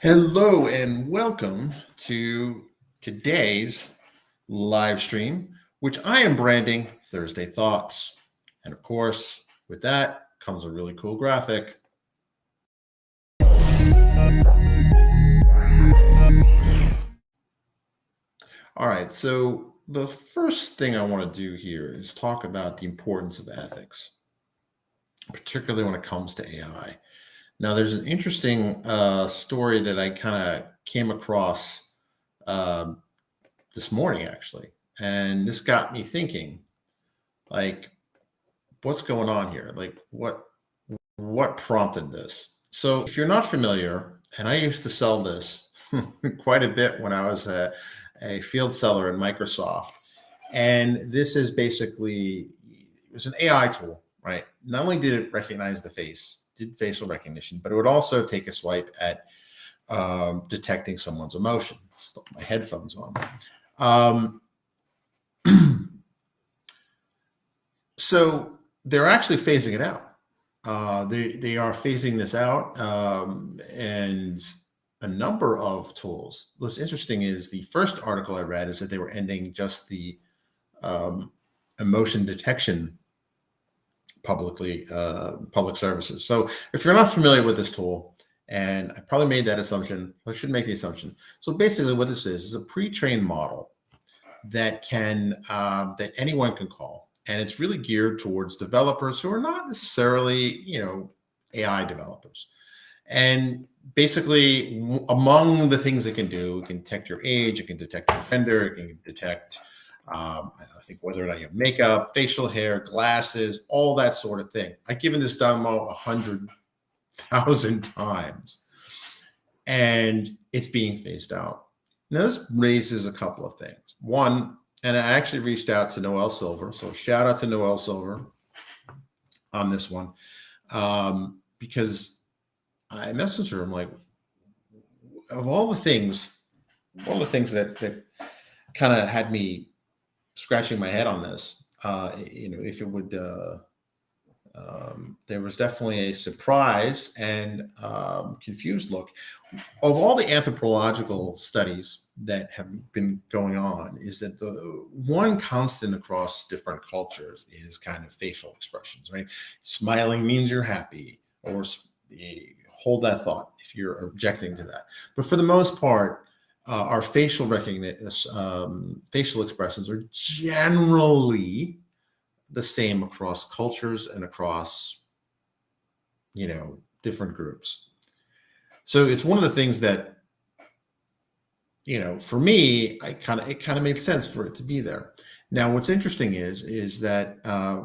Hello and welcome to today's live stream, which I am branding Thursday Thoughts. And of course, with that comes a really cool graphic. All right, so the first thing I want to do here is talk about the importance of ethics, particularly when it comes to AI. Now, there's an interesting story that I kind of came across um, this morning, actually. And this got me thinking, like, what's going on here? Like, what prompted this? So, if you're not familiar, and I used to sell this quite a bit when I was a field seller in Microsoft. And this is basically it was an AI tool, right? Not only did it recognize the face, did facial recognition, but it would also take a swipe at detecting someone's emotion. Still my headphones on. Um, so they're actually phasing it out. They are phasing this out, and a number of tools. What's interesting is the first article I read is that they were ending just the um, emotion detection public services. So if you're not familiar with this tool, and I probably made that assumption, I should make the assumption. So basically, what this is a pre-trained model that that anyone can call, and it's really geared towards developers who are not necessarily AI developers. And basically, among the things it can do, it can detect your age, it can detect your gender, it can detect I think whether or not you have makeup, facial hair, glasses, all that sort of thing. I've given this demo 100,000 times, and it's being phased out. Now, this raises a couple of things. One, and I actually reached out to Noel Silver, so shout out to Noel Silver on this one, because I messaged her. I'm like, of all the things that kind of had me scratching my head on this, if it would, there was definitely a surprise and confused look. Of all the anthropological studies that have been going on, is that the one constant across different cultures is kind of facial expressions, right? Smiling means you're happy, or hold that thought if you're objecting to that. But for the most part, our facial facial expressions are generally the same across cultures and across different groups. So it's one of the things that for me, it kind of made sense for it to be there. Now, what's interesting is that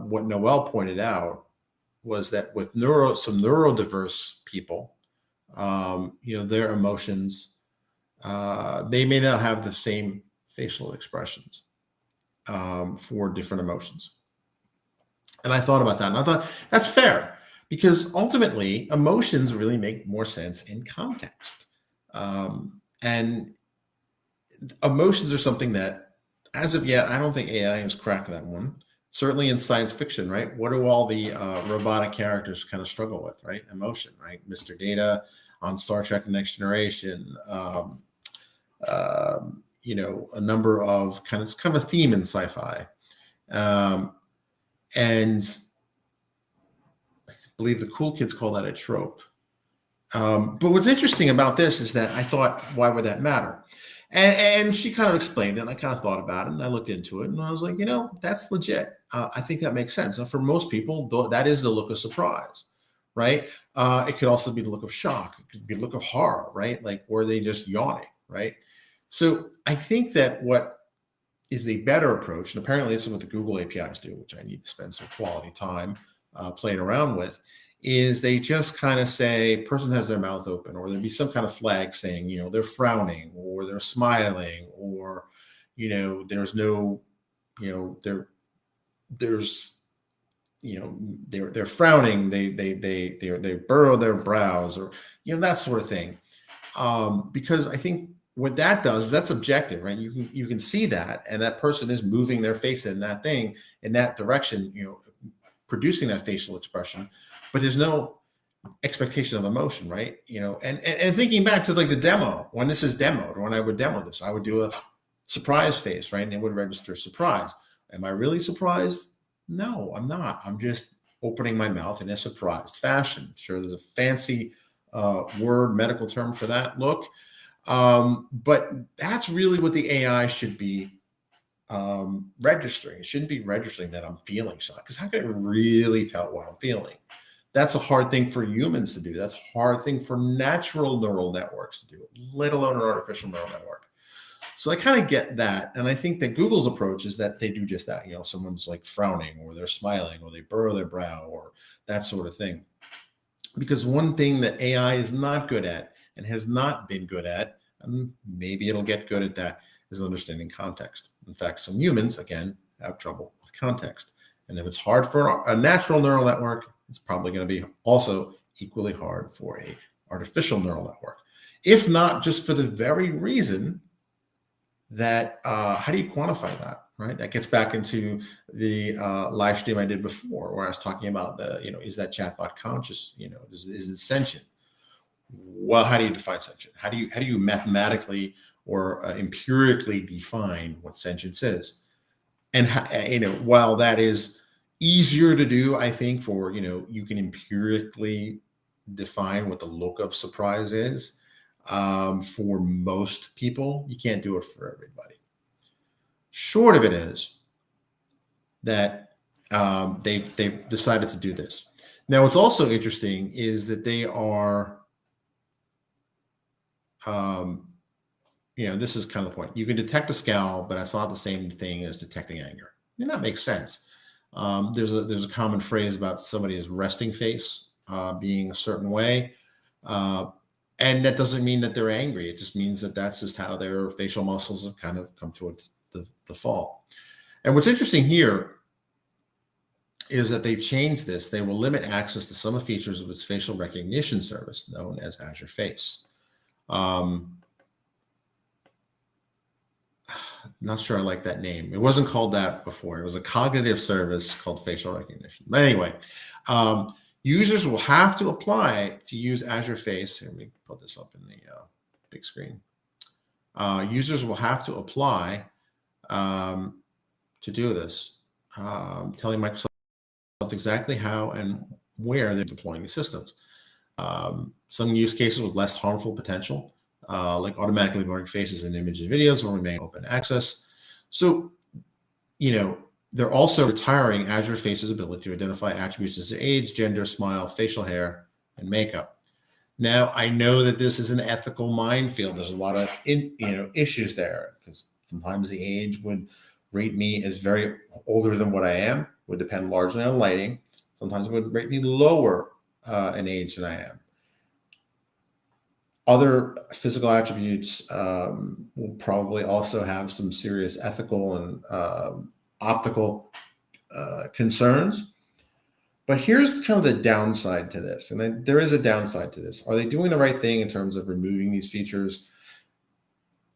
what Noel pointed out was that with some neurodiverse people, their emotions, they may not have the same facial expressions for different emotions. And I thought about that, and I thought that's fair, because ultimately emotions really make more sense in context. And emotions are something that, as of yet, I don't think AI has cracked that one. Certainly in science fiction, right? What do all the robotic characters kind of struggle with, right? Emotion, right? Mr. Data on Star Trek: The Next Generation. A number of it's kind of a theme in sci-fi. And I believe the cool kids call that a trope. But what's interesting about this is that I thought, why would that matter? And she kind of explained it, and I kind of thought about it, and I looked into it, and I was like, that's legit. I think that makes sense. And for most people, that is the look of surprise, right? It could also be the look of shock. It could be the look of horror, right? Like, or they just yawning, right? So I think that what is a better approach, and apparently this is what the Google APIs do, which I need to spend some quality time playing around with, is they just kind of say person has their mouth open, or there'd be some kind of flag saying, they're frowning, or they're smiling, or, there's no, there's, they're frowning, they burrow their brows, or, that sort of thing. Because I think what that does is that's objective, right? You can see that, and that person is moving their face in that thing, in that direction, producing that facial expression. But there's no expectation of emotion, right? And thinking back to like the demo, when this is demoed, or when I would demo this, I would do a surprise face, right? And it would register surprise. Am I really surprised? No, I'm not. I'm just opening my mouth in a surprised fashion. Sure, there's a fancy word, medical term for that look. But that's really what the AI should be registering. It shouldn't be registering that I'm feeling shock, because how can it really tell what I'm feeling? That's a hard thing for humans to do. That's a hard thing for natural neural networks to do, let alone an artificial neural network. So I kind of get that. And I think that Google's approach is that they do just that. Someone's like frowning, or they're smiling, or they burrow their brow, or that sort of thing. Because one thing that AI is not good at, and has not been good at, and maybe it'll get good at that, is understanding context. In fact, some humans, again, have trouble with context. And if it's hard for a natural neural network, it's probably going to be also equally hard for a artificial neural network. If not just for the very reason that, how do you quantify that, right? That gets back into the live stream I did before, where I was talking about is that chatbot conscious? Is it sentient? Well, how do you define sentient? How do you mathematically or empirically define what sentience is? And while that is easier to do, I think, for you can empirically define what the look of surprise is. For most people, you can't do it for everybody. Short of it is that they've decided to do this. Now, what's also interesting is that they are, this is kind of the point. You can detect a scowl, but that's not the same thing as detecting anger. That makes sense. There's a common phrase about somebody's resting face being a certain way. And that doesn't mean that they're angry. It just means that that's just how their facial muscles have kind of come to the fall. And what's interesting here is that they changed this. They will limit access to some of the features of its facial recognition service, known as Azure Face. Not sure I like that name. It wasn't called that before. It was a cognitive service called facial recognition. But anyway, users will have to apply to use Azure Face. Here, let me put this up in the big screen. Users will have to apply to do this, telling Microsoft exactly how and where they're deploying the systems. Some use cases with less harmful potential, like automatically ignoring faces and images and videos, will remain open access. So, they're also retiring Azure Face's ability to identify attributes as age, gender, smile, facial hair, and makeup. Now, I know that this is an ethical minefield. There's a lot of issues there, because sometimes the age would rate me as very older than what I am. Would depend largely on lighting. Sometimes it would rate me lower in age than I am. Other physical attributes will probably also have some serious ethical and optical concerns. But here's kind of the downside to this. And there is a downside to this. Are they doing the right thing in terms of removing these features?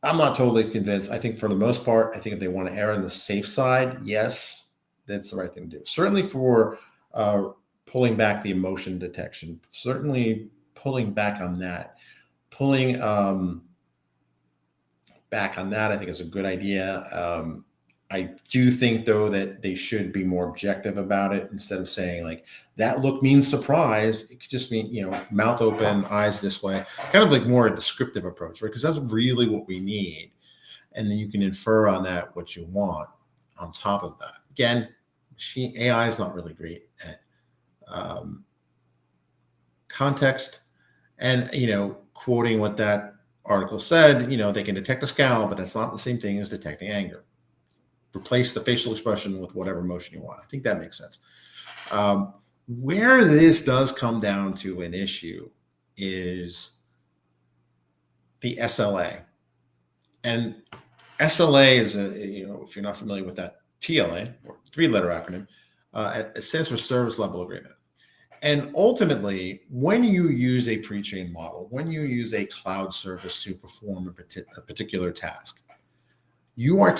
I'm not totally convinced. I think for the most part, I think if they want to err on the safe side, yes, that's the right thing to do. Certainly for pulling back the emotion detection, certainly pulling back on that. Pulling back on that, I think, is a good idea. I do think, though, that they should be more objective about it. Instead of saying like that look means surprise, it could just mean mouth open, eyes this way, kind of like more a descriptive approach, right? Because that's really what we need, and then you can infer on that what you want on top of that. Again, AI is not really great at context, and quoting what that article said, they can detect a scowl, but that's not the same thing as detecting anger. Replace the facial expression with whatever emotion you want. I think that makes sense. Where this does come down to an issue is the SLA. And SLA is if you're not familiar with that, TLA, or three-letter acronym, it stands for Service Level Agreement. And ultimately, when you use a pre-trained model, when you use a cloud service to perform a particular task, your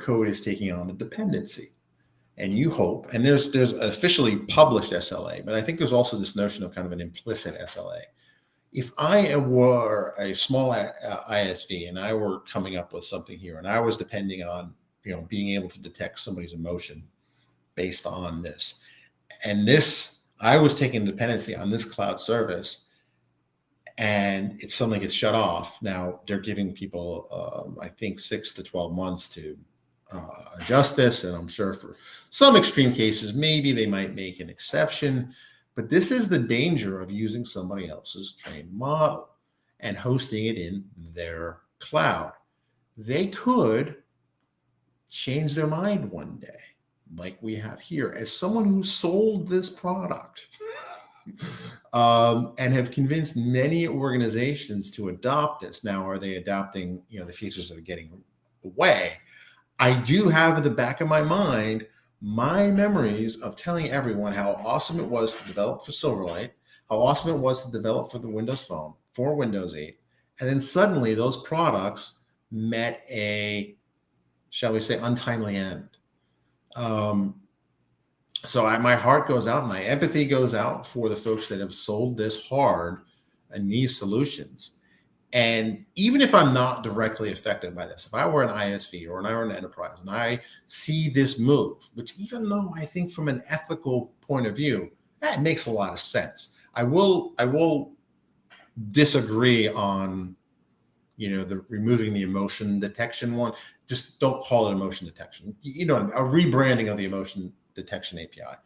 code is taking on a dependency. and you hope, and there's an officially published SLA, but I think there's also this notion of kind of an implicit SLA. If I were a small ISV and I were coming up with something here, and I was depending on being able to detect somebody's emotion based on this, and this I was taking dependency on this cloud service, and if something gets shut off, now they're giving people, I think, 6 to 12 months to adjust this. And I'm sure for some extreme cases, maybe they might make an exception. But this is the danger of using somebody else's trained model and hosting it in their cloud. They could change their mind one day, like we have here, as someone who sold this product. And have convinced many organizations to adopt this. Now, are they adopting, the features that are getting away? I do have at the back of my mind my memories of telling everyone how awesome it was to develop for Silverlight, how awesome it was to develop for the Windows Phone, for Windows 8. And then suddenly those products met a, shall we say, untimely end. So my heart goes out, my empathy goes out for the folks that have sold this hard and these solutions. And even if I'm not directly affected by this, if I were an ISV or I were an enterprise and I see this move, which even though I think from an ethical point of view, that makes a lot of sense. I will disagree on, the removing the emotion detection one. Just don't call it emotion detection. A rebranding of the emotion detection API.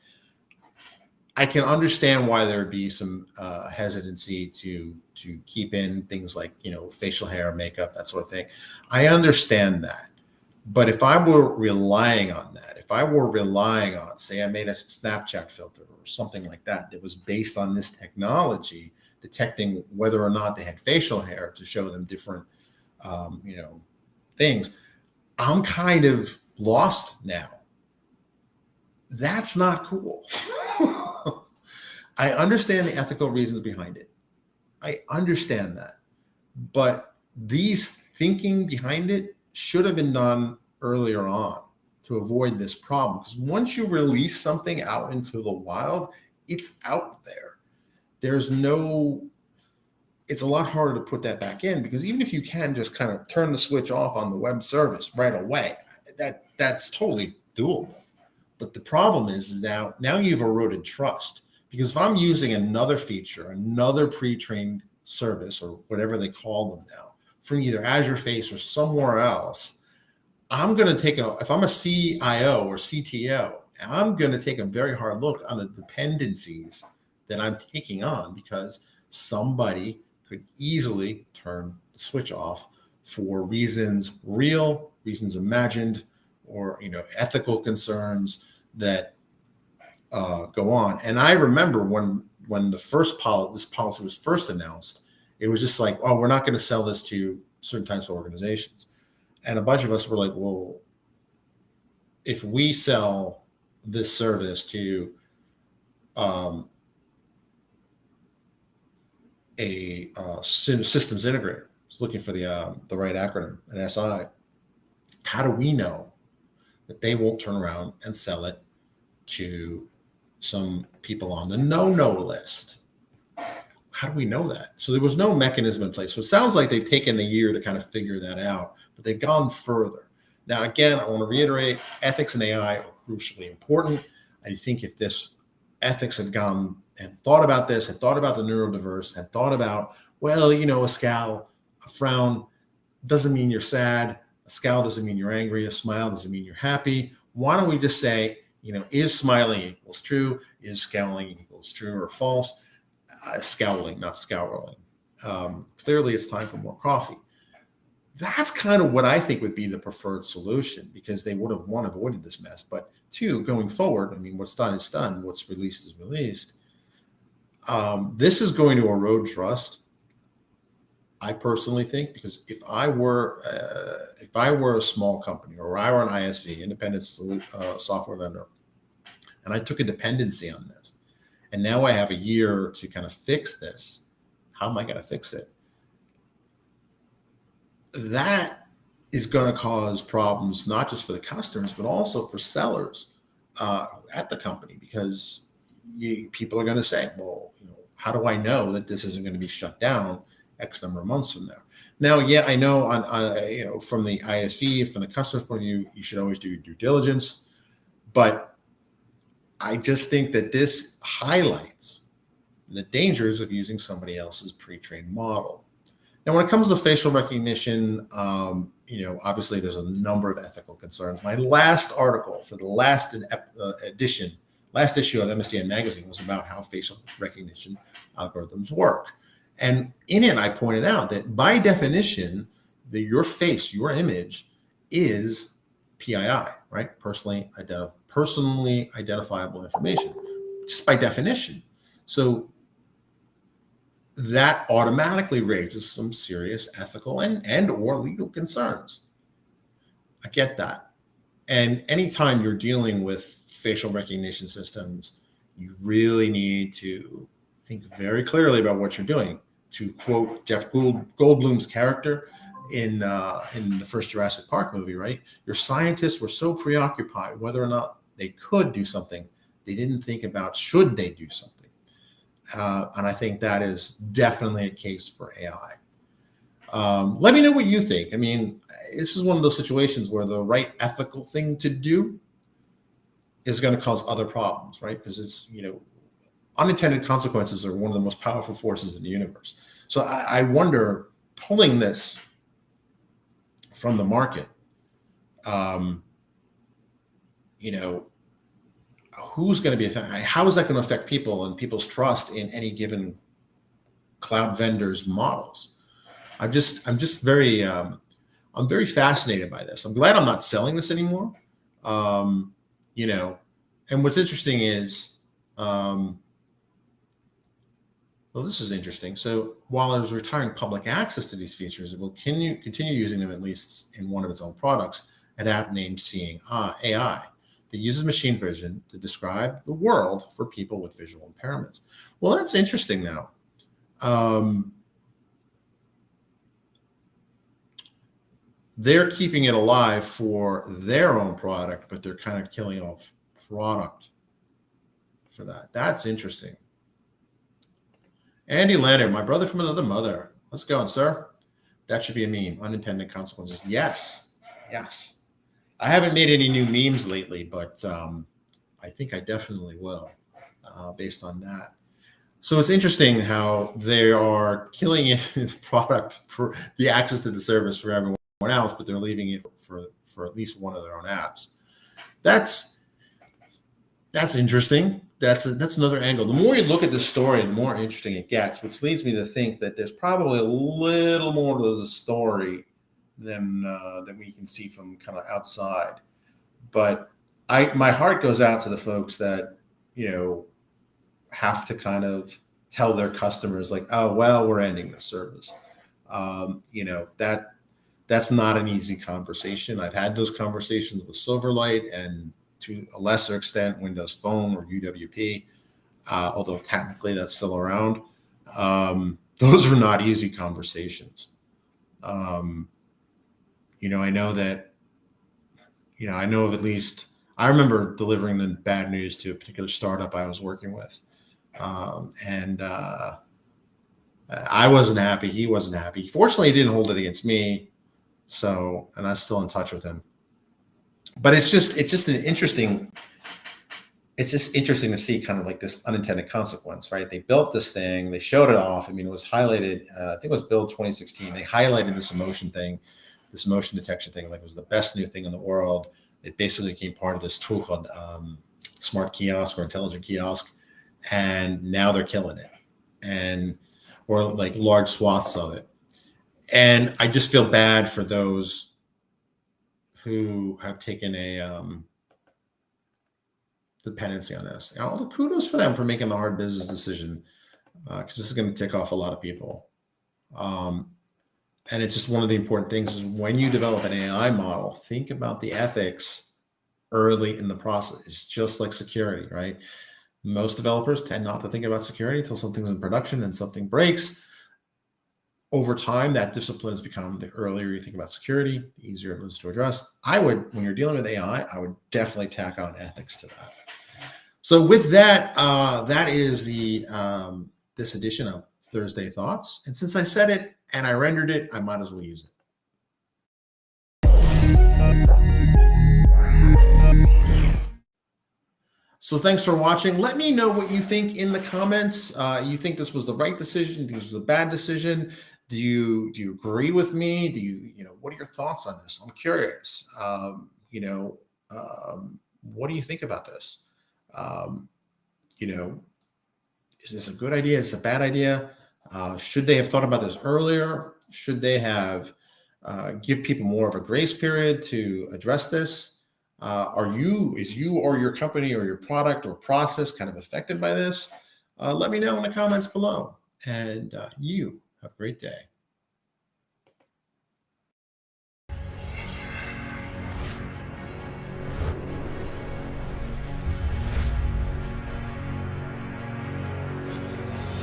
I can understand why there would be some hesitancy to keep in things like, facial hair, makeup, that sort of thing. I understand that. But if I were relying on that, say I made a Snapchat filter or something like that was based on this technology, detecting whether or not they had facial hair to show them different, things, I'm kind of lost now. That's not cool. I understand the ethical reasons behind it. I understand that. But these thinking behind it should have been done earlier on to avoid this problem. Because once you release something out into the wild, it's out there. It's a lot harder to put that back in, because even if you can just kind of turn the switch off on the web service right away, that's totally doable. But the problem is now you've eroded trust, because if I'm using another feature, another pre-trained service or whatever they call them now from either Azure Face or somewhere else, if I'm a CIO or CTO, I'm going to take a very hard look on the dependencies that I'm taking on, because somebody could easily turn the switch off for real reasons imagined, or ethical concerns that go on. And I remember when this policy was first announced, it was just like, oh, we're not going to sell this to certain types of organizations. And a bunch of us were like, well, if we sell this service to a systems integrator, it's looking for the right acronym, an SI, how do we know that they won't turn around and sell it to some people on the no list? How do we know that? So there was no mechanism in place. So it sounds like they've taken a year to kind of figure that out, but they've gone further. Now, again, I want to reiterate, ethics and AI are crucially important. I think if this ethics had gone and thought about this, had thought about the neurodiverse, had thought about, well, a scowl, a frown doesn't mean you're sad. A scowl doesn't mean you're angry. A smile doesn't mean you're happy. Why don't we just say, is smiling equals true? Is scowling equals true or false? Scowling, not scowling. Clearly, it's time for more coffee. That's kind of what I think would be the preferred solution, because they would have, one, avoided this mess, but two, going forward, what's done is done. What's released is released. This is going to erode trust, I personally think, because if I were a small company, or I were an ISV, independent software vendor, and I took a dependency on this, and now I have a year to kind of fix this, how am I going to fix it? That is going to cause problems, not just for the customers, but also for sellers. at the company, because people are going to say, well, how do I know that this isn't going to be shut down X number of months from now? Now, yeah, I know from the ISV, from the customer's point of view, you should always do due diligence, but I just think that this highlights the dangers of using somebody else's pre-trained model. Now, when it comes to facial recognition, obviously there's a number of ethical concerns. My last article for the last issue of MSDN magazine was about how facial recognition algorithms work. And in it, I pointed out that by definition, your face, your image is PII, right? Personally identifiable information, just by definition. So that automatically raises some serious ethical and or legal concerns. I get that. And anytime you're dealing with facial recognition systems, you really need to think very clearly about what you're doing. To quote Jeff Goldblum's character in the first Jurassic Park movie, right? Your scientists were so preoccupied whether or not they could do something, they didn't think about should they do something. And I think that is definitely a case for AI. Let me know what you think. I mean, this is one of those situations where the right ethical thing to do is going to cause other problems, right? Because it's, unintended consequences are one of the most powerful forces in the universe. So I wonder, pulling this from the market, who's going to be affected? How is that going to affect people and people's trust in any given cloud vendor's models? I'm very fascinated by this. I'm glad I'm not selling this anymore. And what's interesting is, this is interesting. So while it was retiring public access to these features, it will continue using them, at least in one of its own products, an app named Seeing AI that uses machine vision to describe the world for people with visual impairments. Well, that's interesting now. They're keeping it alive for their own product, but they're kind of killing off product for that. That's interesting. Andy Leonard, my brother from another mother. Let's go, sir. That should be a meme. Unintended consequences. Yes. I haven't made any new memes lately, but I think I definitely will, based on that. So it's interesting how they are killing the product for the access to the service for everyone else, but they're leaving it for at least one of their own apps. That's interesting. That's another angle. The more you look at this story, the more interesting it gets, which leads me to think that there's probably a little more to the story than we can see from kind of outside. But my heart goes out to the folks that have to kind of tell their customers, like, oh well, we're ending the service. That's not an easy conversation. I've had those conversations with Silverlight and, to a lesser extent, Windows Phone or UWP, although technically that's still around. Those are not easy conversations. I know that, I know of at least, I remember delivering the bad news to a particular startup I was working with. And I wasn't happy. He wasn't happy. Fortunately, he didn't hold it against me. So, and I'm still in touch with him. But it's just interesting to see kind of like this unintended consequence, right? They built this thing, they showed it off. I mean, it was highlighted, I think it was build 2016. They highlighted this emotion detection thing, like it was the best new thing in the world. It basically became part of this tool called smart kiosk or intelligent kiosk. And now they're killing it, or like large swaths of it. And I just feel bad for those who have taken a dependency on this. All the kudos for them for making the hard business decision, because this is going to tick off a lot of people. And it's just one of the important things is when you develop an AI model, think about the ethics early in the process. It's just like security, right? Most developers tend not to think about security until something's in production and something breaks. over time, that discipline has become the earlier you think about security, the easier it is to address. I would, when you're dealing with AI, I would definitely tack on ethics to that. So with that, that is the this edition of Thursday Thoughts. And since I said it and I rendered it, I might as well use it. So thanks for watching. Let me know what you think in the comments. You think this was the right decision? Do you think this was a bad decision? Do you agree with me? What are your thoughts on this? I'm curious. What do you think about this? Um, you know, is this a good idea? Is this a bad idea? Should they have thought about this earlier? Should they have give people more of a grace period to address this? Is you or your company or your product or process kind of affected by this? Let me know in the comments below. And you have a great day.